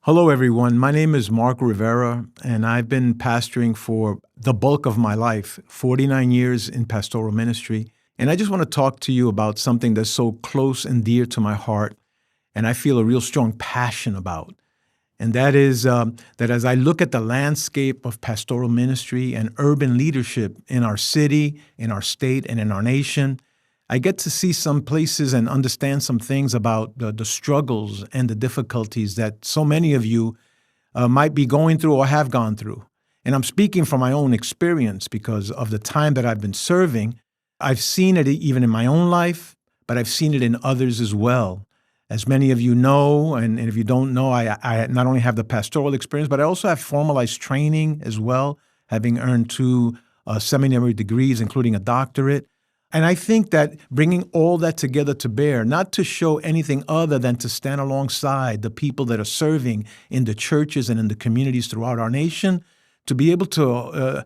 Hello, everyone. My name is Marc Rivera, and I've been pastoring for the bulk of my life, 49 years in pastoral ministry. And I just want to talk to you about something that's so close and dear to my heart, and I feel a real strong passion about. And that is that as I look at the landscape of pastoral ministry and urban leadership in our city, in our state, and in our nation, I get to see some places and understand some things about the struggles and the difficulties that so many of you might be going through or have gone through. And I'm speaking from my own experience because of the time that I've been serving. I've seen it even in my own life, but I've seen it in others as well. As many of you know, and if you don't know, I not only have the pastoral experience, but I also have formalized training as well, having earned 2 seminary degrees, including a doctorate. And I think that bringing all that together to bear, not to show anything other than to stand alongside the people that are serving in the churches and in the communities throughout our nation, to be able to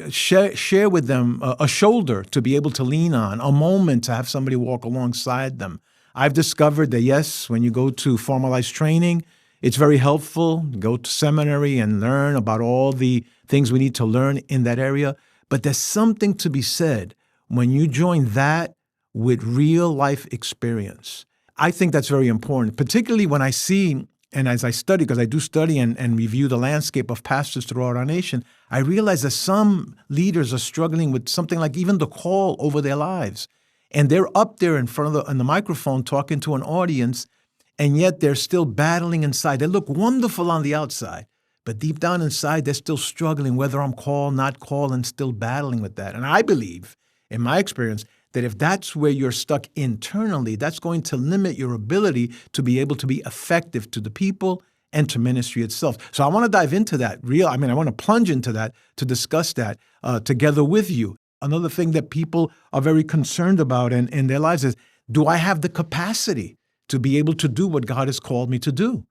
share with them a shoulder to be able to lean on, a moment to have somebody walk alongside them. I've discovered that, yes, when you go to formalized training, it's very helpful. Go to seminary and learn about all the things we need to learn in that area. But there's something to be said when you join that with real life experience. I think that's very important, particularly when I see, and as I study, because I do study and review the landscape of pastors throughout our nation, I realize that some leaders are struggling with something like even the call over their lives. And they're up there in front of the microphone talking to an audience, and yet they're still battling inside. They look wonderful on the outside, but deep down inside, they're still struggling, whether I'm called, not called, and still battling with that. And I believe, in my experience, that if that's where you're stuck internally, that's going to limit your ability to be able to be effective to the people and to ministry itself. So I want to dive into that. I want to plunge into that to discuss that together with you. Another thing that people are very concerned about in their lives is, do I have the capacity to be able to do what God has called me to do?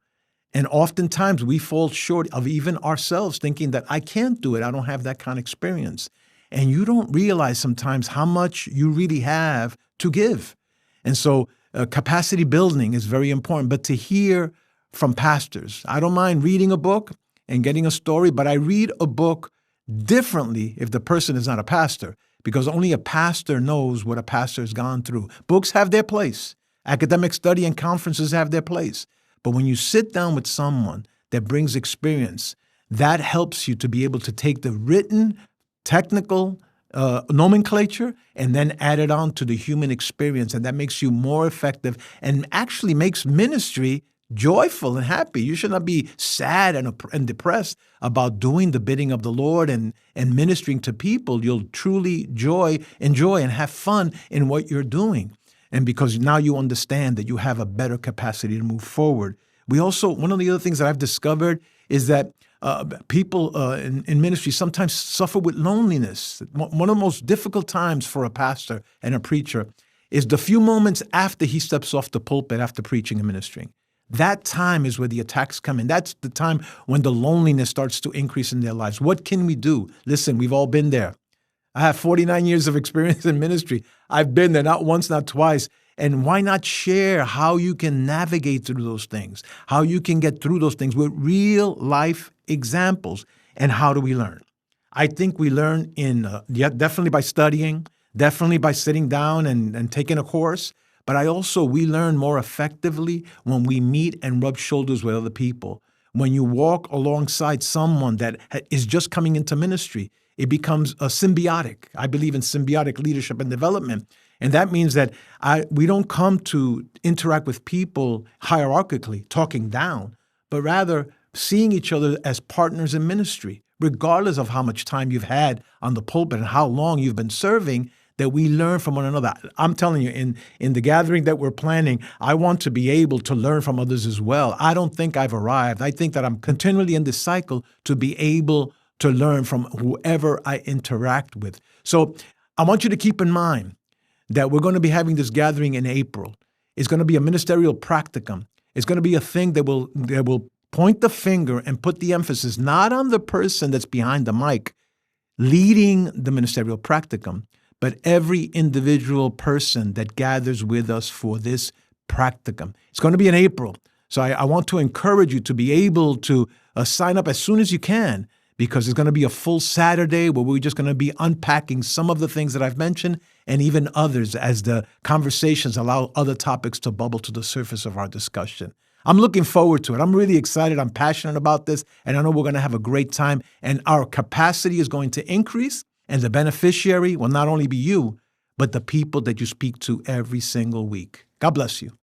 And oftentimes we fall short of even ourselves thinking that I can't do it. I don't have that kind of experience. And you don't realize sometimes how much you really have to give. And so capacity building is very important. But to hear from pastors, I don't mind reading a book and getting a story, but I read a book differently if the person is not a pastor, because only a pastor knows what a pastor has gone through. Books have their place. Academic study and conferences have their place. But when you sit down with someone that brings experience, that helps you to be able to take the written technical nomenclature and then add it on to the human experience. And that makes you more effective and actually makes ministry joyful and happy. You should not be sad and depressed about doing the bidding of the Lord and ministering to people. You'll truly enjoy and have fun in what you're doing. And because now you understand that you have a better capacity to move forward. One of the other things that I've discovered is that people in ministry sometimes suffer with loneliness. One of the most difficult times for a pastor and a preacher is the few moments after he steps off the pulpit after preaching and ministering. That time is where the attacks come in. That's the time when the loneliness starts to increase in their lives. What can we do? Listen, we've all been there. I have 49 years of experience in ministry. I've been there not once, not twice. And why not share how you can navigate through those things, how you can get through those things with real life examples? And how do we learn? I think we learn definitely by studying, definitely by sitting down and taking a course. But we learn more effectively when we meet and rub shoulders with other people. When you walk alongside someone that is just coming into ministry, it becomes a symbiotic. I believe in symbiotic leadership and development. And that means that we don't come to interact with people hierarchically, talking down, but rather seeing each other as partners in ministry, regardless of how much time you've had on the pulpit and how long you've been serving, that we learn from one another. I'm telling you, in the gathering that we're planning, I want to be able to learn from others as well. I don't think I've arrived. I think that I'm continually in this cycle to be able to learn from whoever I interact with. So I want you to keep in mind that we're going to be having this gathering in April. It's going to be a ministerial practicum. It's going to be a thing that will point the finger and put the emphasis not on the person that's behind the mic leading the ministerial practicum, but every individual person that gathers with us for this practicum. It's going to be in April. So I want to encourage you to be able to sign up as soon as you can, because it's going to be a full Saturday where we're just going to be unpacking some of the things that I've mentioned and even others as the conversations allow other topics to bubble to the surface of our discussion. I'm looking forward to it. I'm really excited. I'm passionate about this, and I know we're going to have a great time, and our capacity is going to increase, and the beneficiary will not only be you, but the people that you speak to every single week. God bless you.